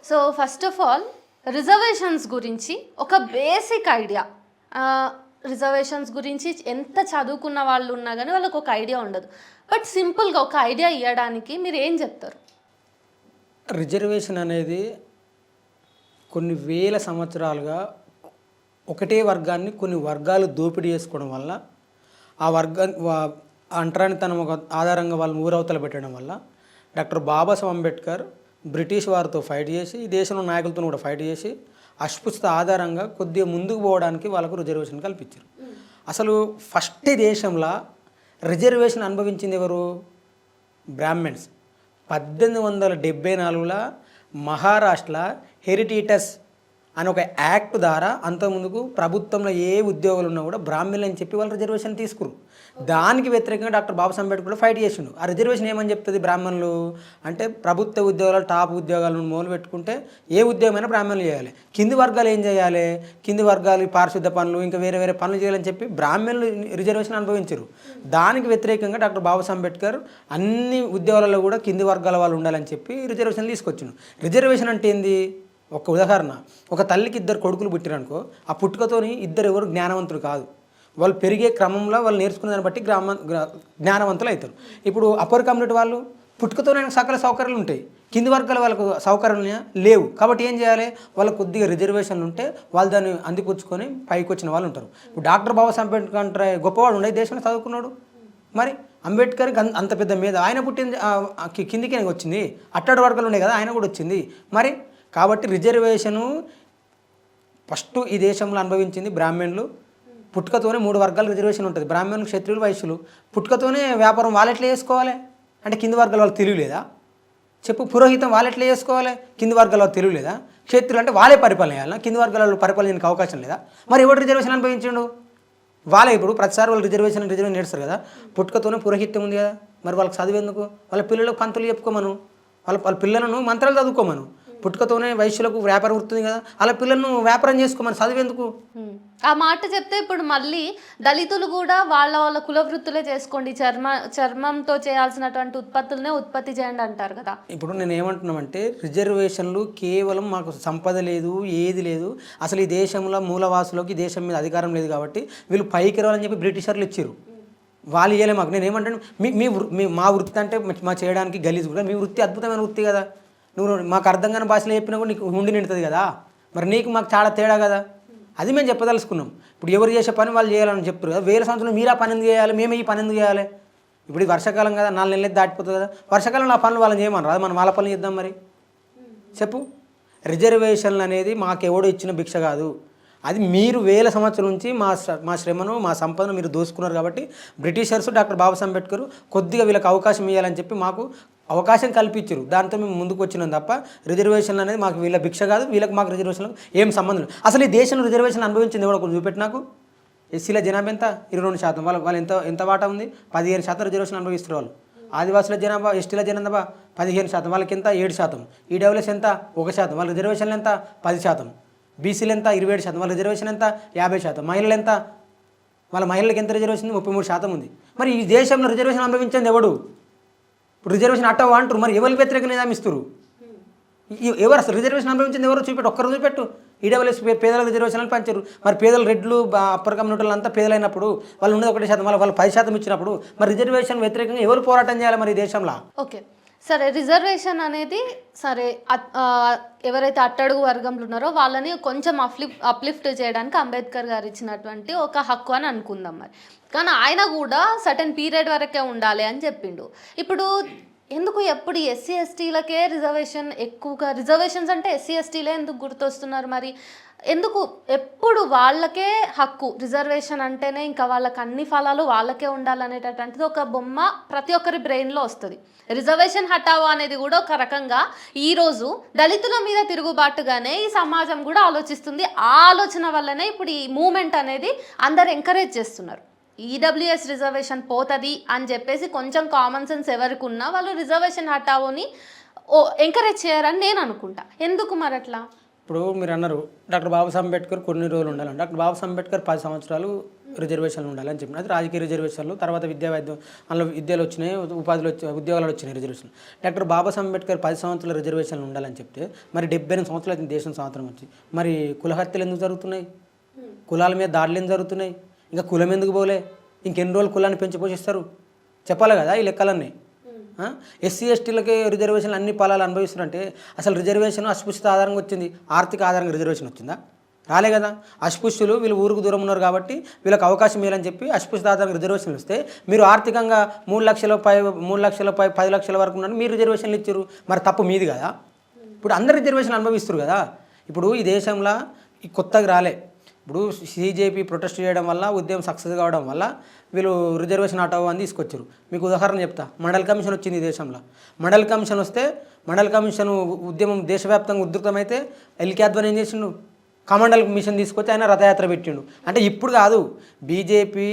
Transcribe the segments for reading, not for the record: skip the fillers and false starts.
So first of all reservations గురించి ఒక basic idea. Reservations గురించి ఎంత చదువుకున్న వాళ్ళు ఉన్నా కానీ వాళ్ళకి ఒక ఐడియా ఉండదు. బట్ సింపుల్గా ఒక ఐడియా ఇవ్వడానికి మీరు ఏం చెప్తారు? రిజర్వేషన్ అనేది కొన్ని వేల సంవత్సరాలుగా ఒకటే వర్గాన్ని కొన్ని వర్గాలు దోపిడీ చేసుకోవడం వల్ల ఆ అంటరానితనం ఒక ఆధారంగా వాళ్ళని ఊరవతల పెట్టడం వల్ల డాక్టర్ బాబాసాహెబ్ అంబేద్కర్ బ్రిటిష్ వారితో ఫైట్ చేసి ఈ దేశంలో నాయకులతో కూడా ఫైట్ చేసి అస్పృశ్యత ఆధారంగా కొద్దిగా ముందుకు పోవడానికి వాళ్ళకు రిజర్వేషన్ కల్పించారు. అసలు ఫస్ట్ దేశంలో రిజర్వేషన్ అనుభవించింది ఎవరు? బ్రాహ్మణ్స్. 1874లో మహారాష్ట్రలో హెరిటేటస్ అని ఒక యాక్ట్ ద్వారా అంతకుముందుకు ప్రభుత్వంలో ఏ ఉద్యోగాలు ఉన్నా కూడా బ్రాహ్మణులు అని చెప్పి వాళ్ళు రిజర్వేషన్ తీసుకురు. దానికి వ్యతిరేకంగా డాక్టర్ బాబాసాహెబ్ అంబేద్కర్ కూడా ఫైట్ చేసిండు. ఆ రిజర్వేషన్ ఏమని చెప్తుంది? బ్రాహ్మణులు అంటే ప్రభుత్వ ఉద్యోగాలు టాప్ ఉద్యోగాలను మొదలు పెట్టుకుంటే ఏ ఉద్యోగమైనా బ్రాహ్మణులు చేయాలి, కింది వర్గాలు ఏం చేయాలి, కింది వర్గాలు పారిశుద్ధ పనులు ఇంకా వేరే వేరే పనులు చేయాలని చెప్పి బ్రాహ్మణులు రిజర్వేషన్ అనుభవించారు. దానికి వ్యతిరేకంగా డాక్టర్ బాబాసాహెబ్ అంబేద్కర్ అన్ని ఉద్యోగాలలో కూడా కింది వర్గాల వాళ్ళు ఉండాలని చెప్పి రిజర్వేషన్ తీసుకొచ్చిండు. రిజర్వేషన్ అంటే ఏంది? ఒక ఉదాహరణ, ఒక తల్లికి 2 కొడుకులు పుట్టిరనుకో, ఆ పుట్టుకతోని ఇద్దరు ఎవరు జ్ఞానవంతులు కాదు. వాళ్ళు పెరిగే క్రమంలో వాళ్ళు నేర్చుకునే దాన్ని బట్టి జ్ఞానవంతులు అవుతారు. ఇప్పుడు అప్పర్ కమ్యూనిటీ వాళ్ళు పుట్టుకతోనే సకల సౌకర్యాలు ఉంటాయి, కింది వర్గాల వాళ్ళకు సౌకర్యాలు లేవు. కాబట్టి ఏం చేయాలి? వాళ్ళకు కొద్దిగా రిజర్వేషన్లు ఉంటే వాళ్ళు దాన్ని అందిపుచ్చుకొని పైకి వచ్చిన వాళ్ళు ఉంటారు. ఇప్పుడు డాక్టర్ బాబాసాహెబ్ అంబేద్కర్ అంటే గొప్పవాడు ఉండే దేశంలో చదువుకున్నాడు. మరి అంబేద్కర్కి అంత పెద్ద మీద ఆయన పుట్టింది కిందికి వచ్చింది, అట్టడి వర్గాలు ఉన్నాయి కదా, ఆయన కూడా వచ్చింది. మరి కాబట్టి రిజర్వేషను ఫస్ట్ ఈ దేశంలో అనుభవించింది బ్రాహ్మణులు. పుట్టుకతోనే 3 వర్గాలు రిజర్వేషన్ ఉంటుంది: బ్రాహ్మణులు, క్షత్రియులు, వైశ్యులు. పుట్టుకతోనే వ్యాపారం వాళ్ళెట్లా చేసుకోవాలి అంటే కింది వర్గాల వాళ్ళు తెలియలేదా? చెప్పు. పురోహితం వాళ్ళెట్లా చేసుకోవాలి? కింది వర్గాల వాళ్ళు తెలియలేదా? క్షత్రులు అంటే వాళ్ళే పరిపాలన చేయాలా? కింది వర్గాల వాళ్ళు పరిపాలనకి అవకాశం లేదా? మరి ఎవరు రిజర్వేషన్ అనుభవించండు? వాళ్ళే. ఇప్పుడు ప్రతిసారి వాళ్ళు రిజర్వేషన్ నేర్స్తారు కదా. పుట్టుకతోనే పురోహిత్యం ఉంది కదా, మరి వాళ్ళకి చదువు ఎందుకు? వాళ్ళ పిల్లలకు పంతులు చెప్పుకోమను, వాళ్ళ పిల్లలను మంత్రాలు చదువుకోమను. పుట్టుకతోనే వైశ్యులకు వ్యాపారం వృత్తుంది కదా, అలా పిల్లలను వ్యాపారం చేసుకోమని, చదివేందుకు? ఆ మాట చెప్తే ఇప్పుడు మళ్ళీ దళితులు కూడా వాళ్ళ కుల వృత్తులే చేసుకోండి, చర్మంతో చేయాల్సినటువంటి ఉత్పత్తులనే ఉత్పత్తి చేయండి అంటారు కదా. ఇప్పుడు నేను ఏమంటున్నామంటే రిజర్వేషన్లు కేవలం మాకు సంపద లేదు, ఏది లేదు, అసలు ఈ దేశంలో మూలవాసులకి దేశం మీద అధికారం లేదు కాబట్టి వీళ్ళు పైకి రావాలని చెప్పి బ్రిటిషర్లు ఇచ్చారు. వాళ్ళు ఇవ్వలే మాకు. నేను ఏమంటాను, మా వృత్తి అంటే మా చేయడానికి గలీజ్ కూడా, మీ వృత్తి అద్భుతమైన వృత్తి కదా. నువ్వు మాకు అర్థం కాని భాషలో చెప్పినా కూడా నీకు ఉండి నిండుతుంది కదా. మరి నీకు మాకు చాలా తేడా కదా. అది మేము చెప్పదలుచుకున్నాం. ఇప్పుడు ఎవరు చేసే పని వాళ్ళు చేయాలని చెప్తారు కదా. 1000 సంవత్సరాలు మీరు ఆ పని ఎందుకు చేయాలి, మేము ఈ పని ఎందుకు చేయాలి? ఇప్పుడు వర్షాకాలం కదా, 4 నెలలు దాటిపోతుంది కదా, వర్షాకాలంలో ఆ పనులు వాళ్ళని చేయమని రాదు, మనం వాళ్ళ పనులు చేద్దాం. మరి చెప్పు. రిజర్వేషన్లు అనేది మాకెవడో ఇచ్చిన భిక్ష కాదు. అది మీరు 1000 సంవత్సరాల నుంచి మా శ్రమను, మా సంపదను మీరు దోసుకున్నారు. కాబట్టి బ్రిటిషర్స్, డాక్టర్ బాబాసాహెబ్ అంబేద్కర్ కొద్దిగా వీళ్ళకి అవకాశం ఇవ్వాలని చెప్పి మాకు అవకాశం కల్పించారు. దాంతో మేము ముందుకు వచ్చినాం తప్ప రిజర్వేషన్లు అనేది మాకు వీళ్ళ భిక్ష కాదు, వీళ్ళకి మాకు రిజర్వేషన్లకు ఏం సంబంధం లేదు. అసలు ఈ దేశంలో రిజర్వేషన్ అనుభవించింది ఎవడో కొంచెం చూపెట్టి నాకు. ఎస్సీల జనాభా ఎంత? 22%. వాళ్ళు ఎంత వాటా ఉంది? 15% రిజర్వేషన్ అనుభవిస్తారు వాళ్ళు. ఆదివాసుల జనాభా, ఎస్టీల జనాభా 15%, వాళ్ళకి ఎంత? 7%. ఈడబ్ల్యూఎస్ ఎంత? 1%. వాళ్ళ రిజర్వేషన్లు ఎంత? 10%. బీసీలు ఎంత? 27%. వాళ్ళ రిజర్వేషన్ ఎంత? 50%. మహిళలు ఎంత? వాళ్ళ మహిళలకు ఎంత రిజర్వేషన్? 33% ఉంది. మరి ఈ దేశంలో రిజర్వేషన్ అనుభవించింది ఎవడు? ఇప్పుడు రిజర్వేషన్ అట్టవు అంటారు, మరి ఎవరికి వ్యతిరేకంగా నిజామిస్తారు? ఎవరు అసలు రిజర్వేషన్ అనుభవించింది ఎవరు? చూపెట్టు, ఒక్కరు చూపెట్టు. ఈడబ్ల్యూఎస్ పేదలకు రిజర్వేషన్లు పంచారు. మరి పేదలు, రెడ్లు, అప్పర్ కమ్యూనిటీలు అంతా పేదలైనప్పుడు వాళ్ళు ఉన్నది 1%, వాళ్ళు 10% ఇచ్చినప్పుడు మరి రిజర్వేషన్ వ్యతిరేకంగా ఎవరు పోరాటం చేయాలి మరి ఈ దేశంలో? ఓకే సరే, రిజర్వేషన్ అనేది సరే, ఎవరైతే అట్టడుగు వర్గంలో ఉన్నారో వాళ్ళని కొంచెం అప్లిఫ్ట్ చేయడానికి అంబేద్కర్ గారు ఇచ్చినటువంటి ఒక హక్కు అని అనుకుందాం. మరి కానీ ఆయన కూడా సర్టెన్ పీరియడ్ వరకే ఉండాలి అని చెప్పిండు. ఇప్పుడు ఎందుకు ఎప్పుడు ఎస్సీ ఎస్టీలకే రిజర్వేషన్ ఎక్కువగా? రిజర్వేషన్స్ అంటే ఎస్సీ ఎస్టీలే ఎందుకు గుర్తొస్తున్నారు? మరి ఎందుకు ఎప్పుడు వాళ్ళకే హక్కు? రిజర్వేషన్ అంటేనే ఇంకా వాళ్ళకి అన్ని ఫలాలు వాళ్ళకే ఉండాలనేటటువంటిది ఒక బొమ్మ ప్రతి ఒక్కరి బ్రెయిన్లో వస్తుంది. రిజర్వేషన్ హటావో అనేది కూడా ఒక రకంగా ఈరోజు దళితుల మీద తిరుగుబాటుగానే ఈ సమాజం కూడా ఆలోచిస్తుంది. ఆ ఆలోచన వల్లనే ఇప్పుడు ఈ మూమెంట్ అనేది అందరు ఎంకరేజ్ చేస్తున్నారు. ఈడబ్ల్యూఎస్ రిజర్వేషన్ పోతుంది అని చెప్పేసి కొంచెం కామన్ సెన్స్ ఎవరికి ఉన్నా వాళ్ళు రిజర్వేషన్ హటావోని ఎంకరేజ్ చేయరని నేను అనుకుంటా. ఎందుకు మరి అట్లా? ఇప్పుడు మీరు అన్నారు డాక్టర్ బాబాసాహెబ్ అంబేద్కర్ కొన్ని రోజులు ఉండాలని. డాక్టర్ బాబాసాహెబ్ అంబేద్కర్ 10 సంవత్సరాలు రిజర్వేషన్లు ఉండాలని చెప్పిన అది రాజకీయ రిజర్వేషన్లు, తర్వాత విద్యా వైద్యం అందులో విద్యలు వచ్చినాయి, ఉపాధులు ఉద్యోగాలు వచ్చినాయి రిజర్వేషన్. డాక్టర్ బాబాసాహెబ్ అంబేద్కర్ 10 సంవత్సరాల రిజర్వేషన్లు ఉండాలని చెప్తే మరి 78 సంవత్సరాలు అయితే దేశం స్వాతంత్రం వచ్చి మరి కుల హత్యలు ఎందుకు జరుగుతున్నాయి? కులాల మీద దాడులు ఎందుకు జరుగుతున్నాయి? ఇంకా కులం ఎందుకు పోలే? ఇంకెన్ని రోజులు కులాన్ని పెంచి పోషిస్తారు? చెప్పాలి కదా ఈ లెక్కలన్నీ. ఎస్సీ ఎస్టీలకి రిజర్వేషన్లు అన్ని ఫలాలు అనుభవిస్తారంటే అసలు రిజర్వేషన్ అస్పృశ్యత ఆధారంగా వచ్చింది, ఆర్థిక ఆధారంగా రిజర్వేషన్ వచ్చిందా? రాలే కదా. అస్పృశ్యులు వీళ్ళు ఊరికి దూరం ఉన్నారు కాబట్టి వీళ్ళకి అవకాశం ఇవ్వాలని చెప్పి అస్పృశ్యత ఆధారంగా రిజర్వేషన్లు ఇస్తే మీరు ఆర్థికంగా 3 లక్షల పై 10 లక్షల వరకు ఉన్నారు, మీరు రిజర్వేషన్లు ఇచ్చారు, మరి తప్పు మీది కదా. ఇప్పుడు అందరు రిజర్వేషన్ అనుభవిస్తారు కదా. ఇప్పుడు ఈ దేశంలో ఈ కొత్తగా రాలే, ఇప్పుడు సిజేపీ ప్రొటెస్ట్ చేయడం వల్ల ఉద్యమం సక్సెస్ కావడం వల్ల వీళ్ళు రిజర్వేషన్ ఆటో అని తీసుకొచ్చారు. మీకు ఉదాహరణ చెప్తా, మండల్ కమిషన్ వచ్చింది ఈ దేశంలో. మండల్ కమిషన్ వస్తే మండల్ కమిషన్ ఉద్యమం దేశవ్యాప్తంగా ఉధృతమైతే ఎల్క్యాద్వాని ఏం చేసిండు? కమండల్ మిషన్ తీసుకొచ్చి ఆయన రథయాత్ర పెట్టిండు. అంటే ఇప్పుడు కాదు, బీజేపీ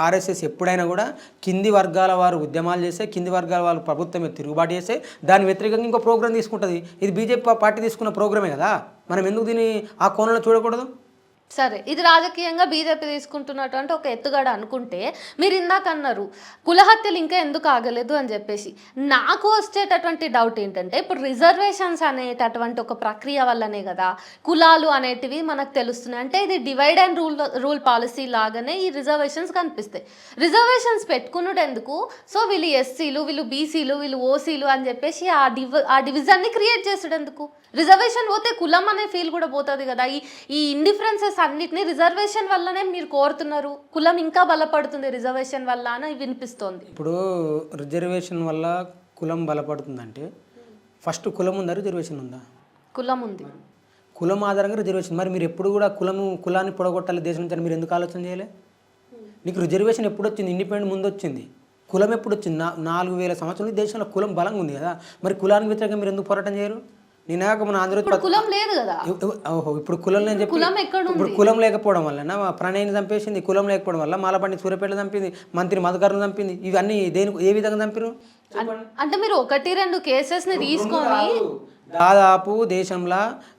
ఆర్ఎస్ఎస్ ఎప్పుడైనా కూడా కింది వర్గాల వారు ఉద్యమాలు చేస్తే, కింది వర్గాల వాళ్ళు ప్రభుత్వం మీద తిరుగుబాటు చేస్తే దాని వ్యతిరేకంగా ఇంకో ప్రోగ్రాం తీసుకుంటుంది. ఇది బీజేపీ పార్టీ తీసుకున్న ప్రోగ్రామే కదా, మనం ఎందుకు దీన్ని ఆ కోణంలో చూడకూడదు? సరే, ఇది రాజకీయంగా బీజేపీ తీసుకుంటున్నటువంటి ఒక ఎత్తుగడ అనుకుంటే, మీరు ఇందాక అన్నారు కులహత్యలు ఇంకా ఎందుకు ఆగలేదు అని చెప్పేసి. నాకు వచ్చేటటువంటి డౌట్ ఏంటంటే, ఇప్పుడు రిజర్వేషన్స్ అనేటటువంటి ఒక ప్రక్రియ వల్లనే కదా కులాలు అనేటివి మనకు తెలుస్తున్నాయి. అంటే ఇది డివైడ్ అండ్ రూల్ పాలసీ లాగానే ఈ రిజర్వేషన్స్ కనిపిస్తాయి. రిజర్వేషన్స్ పెట్టుకున్నట్టు ఎందుకు? సో వీళ్ళు ఎస్సీలు, వీళ్ళు బీసీలు, వీళ్ళు ఓసీలు అని చెప్పేసి ఆ డివిజన్ని క్రియేట్ చేసాడు ఎందుకు? రిజర్వేషన్ పోతే కులం అనే ఫీల్ కూడా పోతుంది కదా. ఈ ఇండిఫరెన్సెస్ అన్నిటినీ రిజర్వేషన్ వల్లనే మీరు కోరుతున్నారు, కులం ఇంకా బలపడుతుంది రిజర్వేషన్ వల్ల అని వినిపిస్తోంది. ఇప్పుడు రిజర్వేషన్ వల్ల కులం బలపడుతుందంటే ఫస్ట్ కులం ఉందా, రిజర్వేషన్ ఉందా? కులం ఉంది. కులం ఆధారంగా రిజర్వేషన్. మరి మీరు ఎప్పుడు కూడా కులాన్ని పొడగొట్టాలి దేశం నుంచి అని మీరు ఎందుకు ఆలోచన చేయలే? నీకు రిజర్వేషన్ ఎప్పుడు వచ్చింది? ఇండిపెండెంట్ ముందు వచ్చింది. కులం ఎప్పుడు వచ్చింది? 4000 సంవత్సరాలు దేశంలో కులం బలంగా ఉంది కదా. మరి కులానికి వ్యతిరేకంగా మీరు ఎందుకు పోరాటం చేయరు? నేనాక మన ఆంధ్రప్రదేశ్ కులం లేదు కదా. ఓహో, ఇప్పుడు కులం లేని చెప్పి ఇప్పుడు కులం లేకపోవడం వల్ల ప్రణయ్ని చంపేసింది, కులం లేకపోవడం వల్ల మాలపండి సూర్యపేట చంపింది, మంత్రి మధుకర్ను చంపింది. ఇవన్నీ ఏ విధంగా చంపారు? అంటే మీరు 1-2 కేసెస్ని తీసుకొని దాదాపు దేశంలో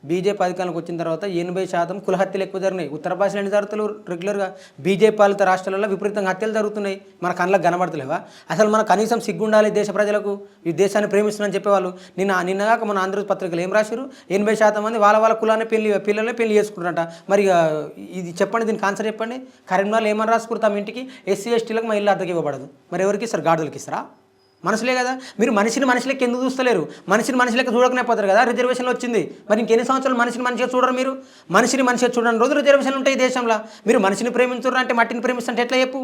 బీజేపీ అధికారంలోకి వచ్చిన తర్వాత 80% కుల హత్యలు ఎక్కువ జరిగినాయి. ఉత్తర భాషలు ఎన్ని జరుగుతారు? రెగ్యులర్గా బీజేపీ పాలిత రాష్ట్రాలలో విపరీతంగా హత్యలు జరుగుతున్నాయి. మన కళ్ళకు కనబడతలేవా? అసలు మన కనీసం సిగ్గుండాలి దేశ ప్రజలకు, ఈ దేశాన్ని ప్రేమిస్తున్నారని చెప్పేవాళ్ళు. నిన్నగాక మన ఆంధ్రప్రదేశ్ పత్రికలు ఏం రాశారు? 80% మంది వాళ్ళ కులాన్ని పిల్లలే పెళ్లి చేసుకుంటారంట. మరి ఇది చెప్పండి, దీనికి ఆన్సర్ చెప్పండి. కరీంనగర్లో ఏమని రాసుకురు? తమ ఇంటికి ఎస్సీ ఎస్టీలకు మా ఇల్లు అద్దెకి ఇవ్వబడదు. మరి ఎవరికి ఇస్తారు? గాడుదలకి ఇస్తారా? మనుషులే కదా. మీరు మనిషికి ఎందుకు చూస్తలేరు? మనిషికి చూడకనే పోతారు కదా. రిజర్వేషన్లు వచ్చింది, మరి ఇంకెన్ని సంవత్సరాలు మనిషిగా చూడరు? మీరు మనిషిగా చూడని రోజు రిజర్వేషన్లు ఉంటాయి దేశంలో. మీరు మనిషిని ప్రేమించుర్రు అంటే మట్టిని ప్రేమిస్తుంటే ఎట్లా చెప్పు?